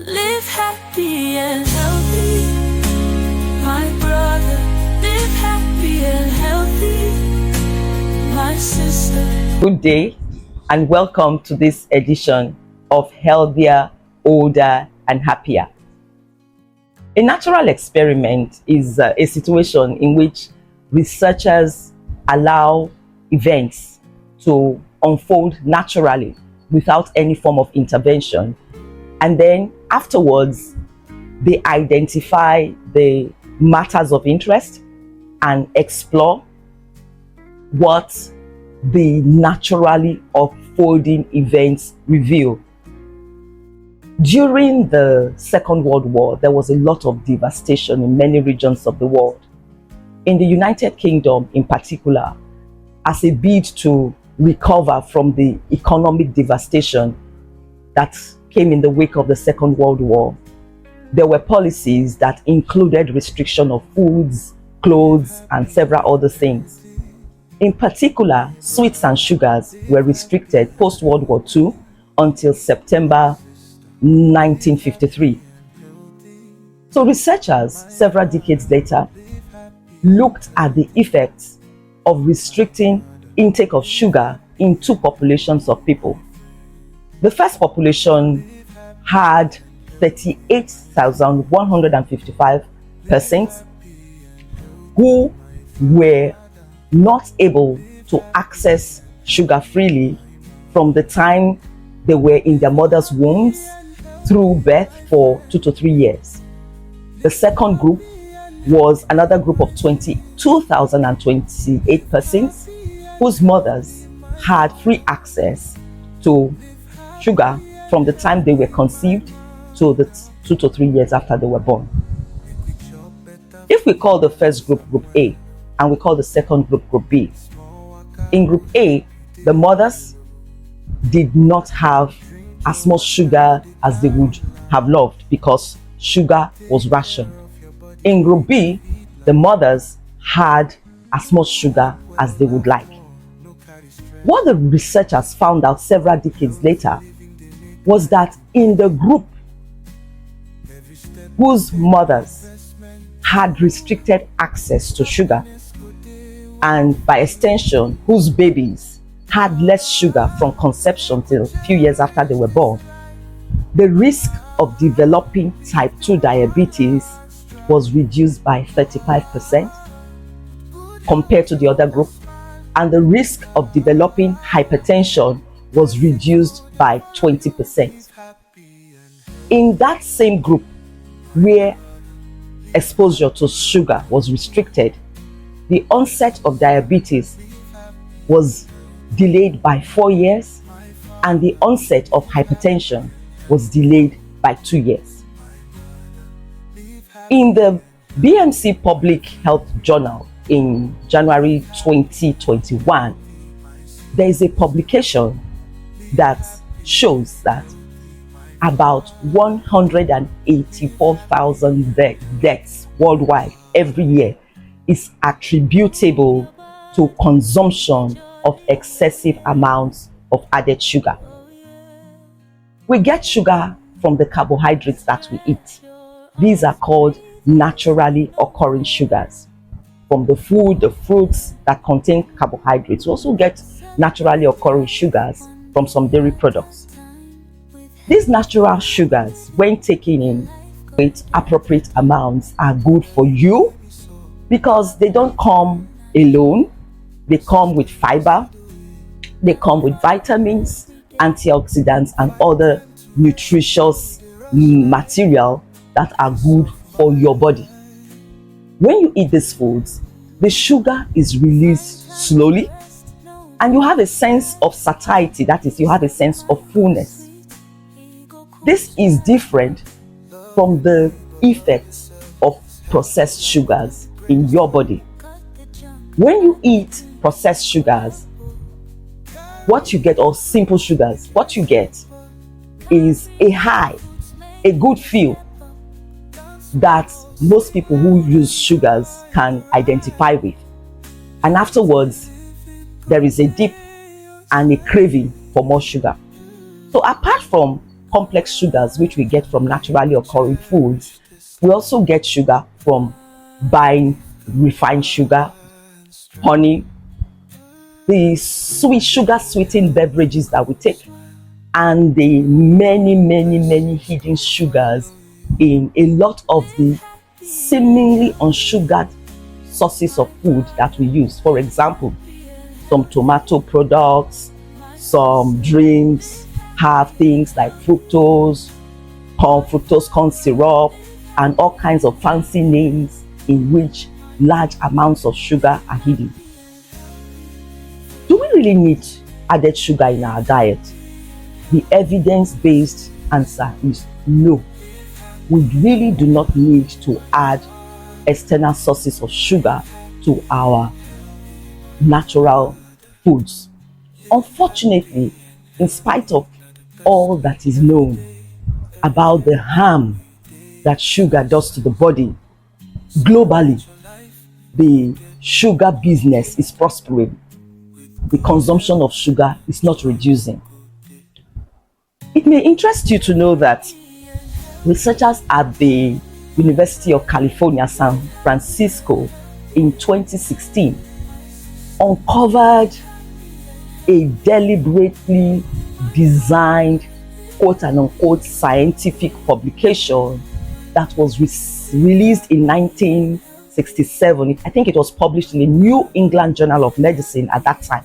Live happy and healthy, my brother. Live happy and healthy, my sister. Good day and welcome to this edition of Healthier, Older and Happier. A natural experiment is a situation in which researchers allow events to unfold naturally without any form of intervention, and then afterwards they identify the matters of interest and explore what the naturally unfolding events reveal. During the Second World War, there was a lot of devastation in many regions of the world. In the United Kingdom in particular, as a bid to recover from the economic devastation that came in the wake of the Second World War, there were policies that included restriction of foods, clothes, and several other things. In particular, sweets and sugars were restricted post-World War II until September 1953. So researchers, several decades later, looked at the effects of restricting intake of sugar in two populations of people. The first population had 38,155 persons who were not able to access sugar freely from the time they were in their mother's wombs through birth for 2 to 3 years. The second group was another group of 22,028 persons whose mothers had free access to sugar from the time they were conceived to the 2 to 3 years after they were born. If we call the first group Group A and we call the second group Group B, in Group A, the mothers did not have as much sugar as they would have loved because sugar was rationed. In Group B, the mothers had as much sugar as they would like. What the researchers found out several decades later was that in the group whose mothers had restricted access to sugar, and by extension whose babies had less sugar from conception till a few years after they were born, the risk of developing type 2 diabetes was reduced by 35% compared to the other group, and the risk of developing hypertension was reduced by 20%. In that same group where exposure to sugar was restricted, the onset of diabetes was delayed by 4 years, and the onset of hypertension was delayed by 2 years. In the BMC Public Health Journal in January 2021, there is a publication that shows that about 184,000 deaths worldwide every year is attributable to consumption of excessive amounts of added sugar. We get sugar from the carbohydrates that we eat. These are called naturally occurring sugars. From the food, the fruits that contain carbohydrates. We also get naturally occurring sugars from some dairy products. These natural sugars, when taken in with appropriate amounts, are good for you because they don't come alone. They come with fiber, they come with vitamins, antioxidants, and other nutritious material that are good for your body. When you eat these foods, the sugar is released slowly and you have a sense of satiety, that is, you have a sense of fullness. This is different from the effects of processed sugars in your body. When you eat processed sugars, what you get, or simple sugars, what you get is a high, a good feel that most people who use sugars can identify with. And afterwards, there is a dip and a craving for more sugar. So apart from complex sugars which we get from naturally occurring foods, we also get sugar from buying refined sugar, honey, the sweet sugar sweetened beverages that we take, and the many hidden sugars in a lot of the seemingly unsugared sources of food that we use. For example, some tomato products, some drinks have things like fructose corn syrup, and all kinds of fancy names in which large amounts of sugar are hidden. Do we really need added sugar in our diet? The evidence-based answer is no. We really do not need to add external sources of sugar to our natural foods. Unfortunately, in spite of all that is known about the harm that sugar does to the body, globally, the sugar business is prospering. The consumption of sugar is not reducing. It may interest you to know that researchers at the University of California, San Francisco in 2016 uncovered a deliberately designed quote and unquote scientific publication that was released in 1967. I think it was published in the New England Journal of Medicine at that time.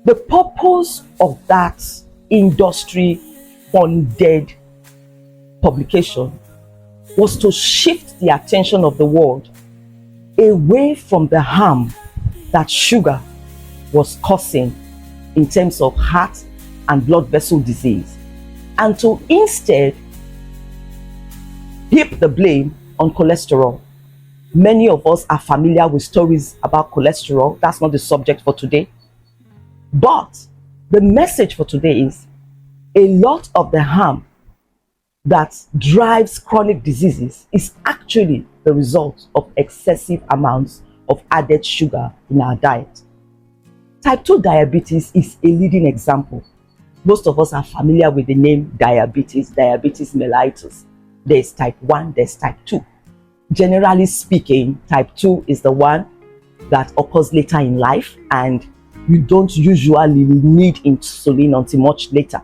The purpose of that industry funded publication was to shift the attention of the world away from the harm that sugar was causing in terms of heart and blood vessel disease, and to instead heap the blame on cholesterol. Many of us are familiar with stories about cholesterol. That's not the subject for today. But the message for today is a lot of the harm that drives chronic diseases is actually the result of excessive amounts of added sugar in our diet. Type 2 diabetes is a leading example. Most of us are familiar with the name diabetes mellitus. There's type 1, there's type 2. Generally speaking, type 2 is the one that occurs later in life, and you don't usually need insulin until much later.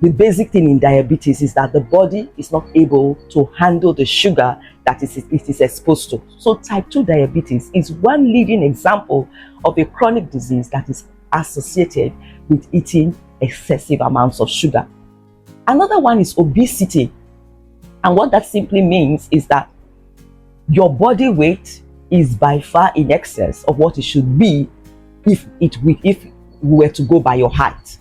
The basic thing in diabetes is that the body is not able to handle the sugar that it is exposed to. So type 2 diabetes is one leading example of a chronic disease that is associated with eating excessive amounts of sugar. Another one is obesity. And what that simply means is that your body weight is by far in excess of what it should be if we were to go by your height.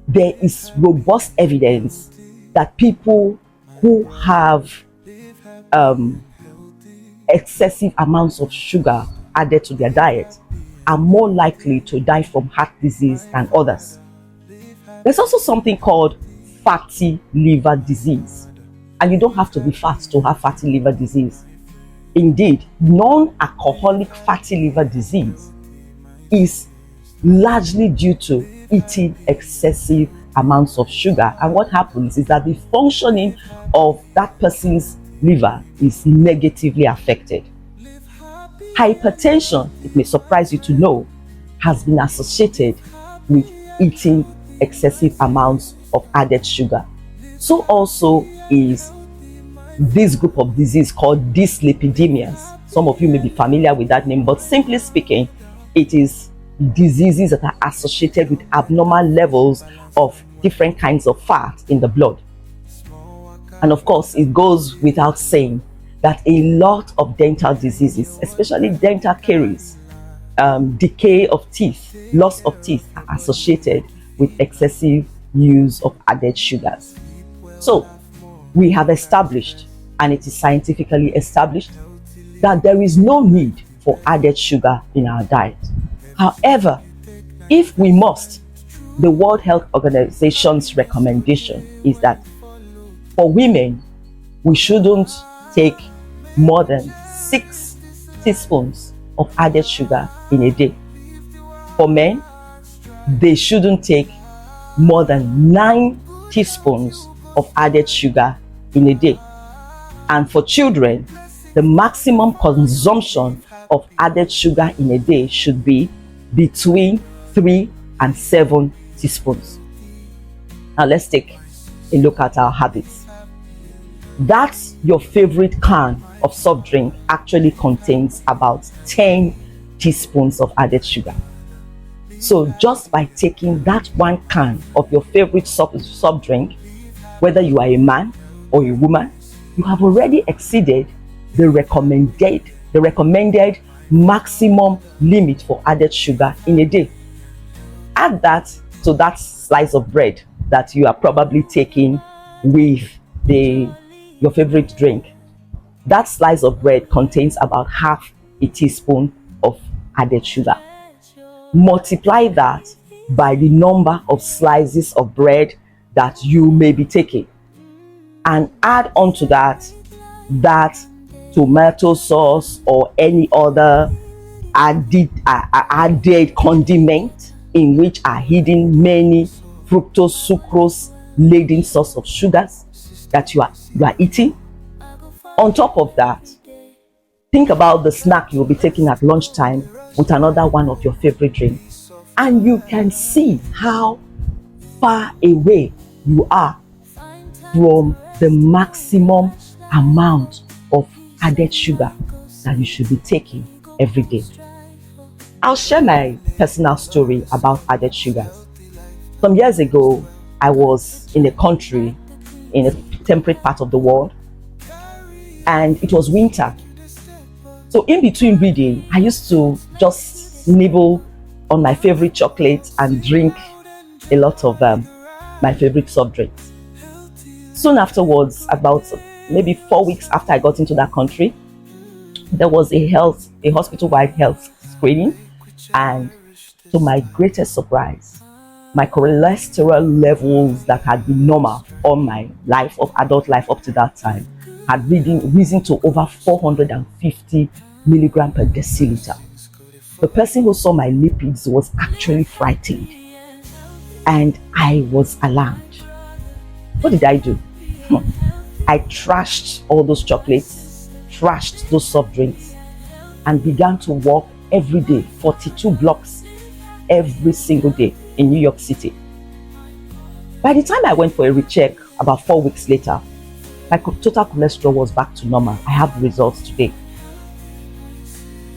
There is robust evidence that people who have excessive amounts of sugar added to their diet are more likely to die from heart disease than others. There's also something called fatty liver disease, and you don't have to be fat to have fatty liver disease. Indeed, non-alcoholic fatty liver disease is largely due to eating excessive amounts of sugar, and what happens is that the functioning of that person's liver is negatively affected. Hypertension, it may surprise you to know, has been associated with eating excessive amounts of added sugar. So also is this group of disease called dyslipidemias. Some of you may be familiar with that name, but simply speaking, it is diseases that are associated with abnormal levels of different kinds of fat in the blood. And of course, it goes without saying that a lot of dental diseases, especially dental caries, decay of teeth, loss of teeth, are associated with excessive use of added sugars. So we have established, and it is scientifically established, that there is no need for added sugar in our diet. However, if we must, the World Health Organization's recommendation is that for women, we shouldn't take more than 6 teaspoons of added sugar in a day. For men, they shouldn't take more than 9 teaspoons of added sugar in a day. And for children, the maximum consumption of added sugar in a day should be between 3 and 7 teaspoons. Now let's take a look at our habits. That's your favorite can of soft drink actually contains about 10 teaspoons of added sugar. So just by taking that one can of your favorite soft drink, whether you are a man or a woman, you have already exceeded the recommended maximum limit for added sugar in a day. Add that to that slice of bread that you are probably taking with your favorite drink. That slice of bread contains about half a teaspoon of added sugar. Multiply that by the number of slices of bread that you may be taking, and add onto that tomato sauce or any other added condiment in which are hidden many fructose, sucrose laden source of sugars that you are eating. On top of that, think about the snack you will be taking at lunchtime with another one of your favorite drinks, and you can see how far away you are from the maximum amount of added sugar that you should be taking every day. I'll share my personal story about added sugars. Some years ago, I was in a country in a temperate part of the world, and it was winter. So in between reading, I used to just nibble on my favorite chocolate and drink a lot of my favorite soft drinks. Soon afterwards, about maybe 4 weeks after I got into that country, there was a hospital-wide health screening, and to my greatest surprise, my cholesterol levels that had been normal all my life of adult life up to that time had risen to over 450 milligram per deciliter. The person who saw my lipids was actually frightened, and I was alarmed. What did I do? I trashed all those chocolates, trashed those soft drinks, and began to walk every day, 42 blocks every single day in New York City. By the time I went for a recheck about 4 weeks later, my total cholesterol was back to normal. I have the results today.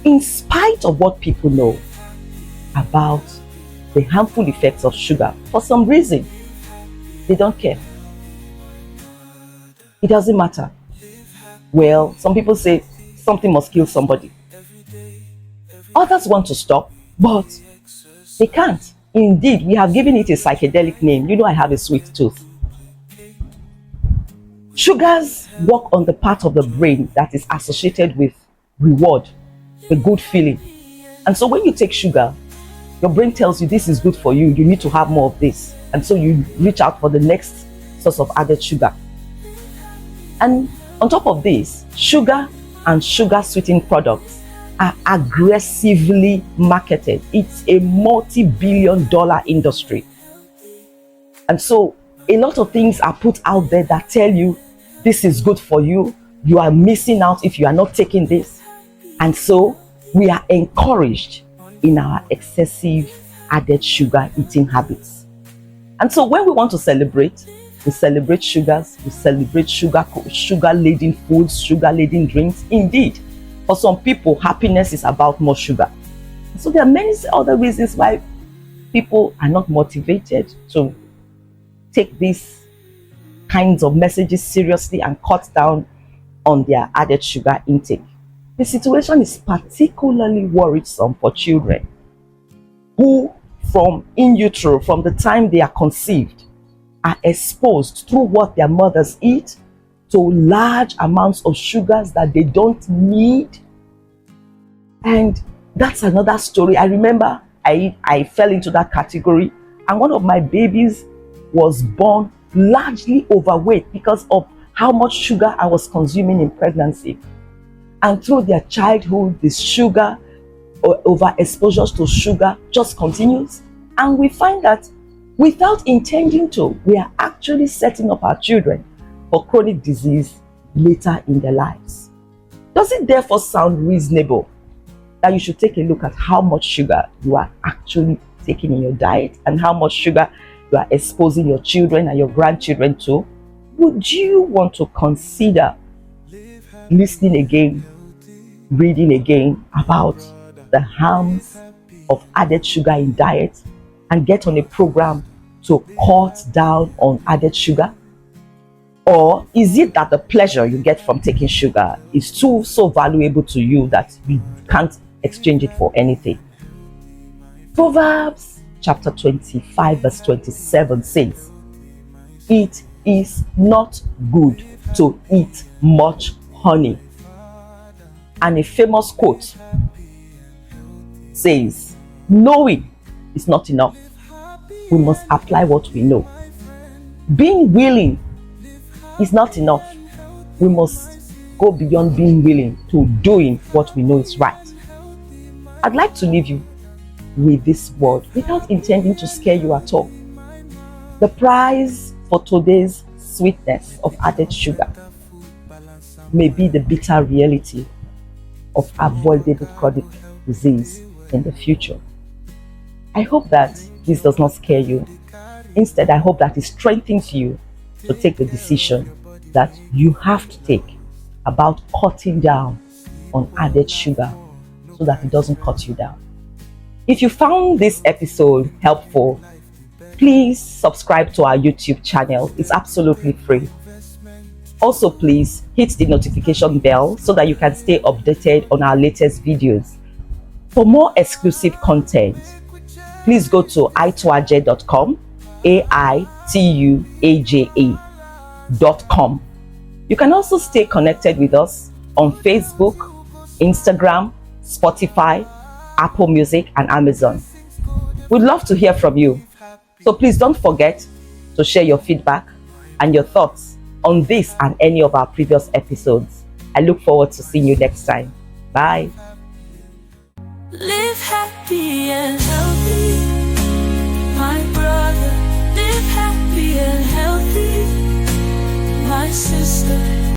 In spite of what people know about the harmful effects of sugar, for some reason, they don't care. It doesn't matter. Well, some people say something must kill somebody. Others want to stop, but they can't. Indeed, we have given it a psychedelic name. You know, I have a sweet tooth. Sugars work on the part of the brain that is associated with reward, a good feeling. And so when you take sugar, your brain tells you this is good for you, you need to have more of this. And so you reach out for the next source of added sugar. And on top of this, sugar and sugar sweetened products are aggressively marketed. It's a multi-billion-dollar industry. And so a lot of things are put out there that tell you this is good for you. You are missing out if you are not taking this. And so we are encouraged in our excessive added sugar eating habits. And so when we want to celebrate, we celebrate sugars, we celebrate sugar-laden foods, sugar-laden drinks. Indeed, for some people, happiness is about more sugar. So there are many other reasons why people are not motivated to take these kinds of messages seriously and cut down on their added sugar intake. The situation is particularly worrisome for children who, from in utero, from the time they are conceived, are exposed through what their mothers eat to large amounts of sugars that they don't need. And that's another story. I remember I fell into that category, and one of my babies was born largely overweight because of how much sugar I was consuming in pregnancy. And through their childhood, this sugar or overexposure to sugar just continues. And we find that Without intending to, we are actually setting up our children for chronic disease later in their lives. Does it therefore sound reasonable that you should take a look at how much sugar you are actually taking in your diet and how much sugar you are exposing your children and your grandchildren to? Would you want to consider listening again, reading again about the harms of added sugar in diet and get on a program to cut down on added sugar? Or is it that the pleasure you get from taking sugar is so valuable to you that you can't exchange it for anything? Proverbs chapter 25 verse 27 says, "It is not good to eat much honey." And a famous quote says, "Knowing is not enough. We must apply what we know. Being willing is not enough. We must go beyond being willing to doing what we know is right." I'd like to leave you with this word without intending to scare you at all. The price for today's sweetness of added sugar may be the bitter reality of avoidable chronic disease in the future. I hope that this does not scare you. Instead, I hope that it strengthens you to take the decision that you have to take about cutting down on added sugar so that it doesn't cut you down. If you found this episode helpful, please subscribe to our YouTube channel. It's absolutely free. Also, please hit the notification bell so that you can stay updated on our latest videos. For more exclusive content, please go to aituaje.com, aituaja.com. You can also stay connected with us on Facebook, Instagram, Spotify, Apple Music, and Amazon. We'd love to hear from you. So please don't forget to share your feedback and your thoughts on this and any of our previous episodes. I look forward to seeing you next time. Bye. Live happy and healthy, my brother. Live happy and healthy, my sister.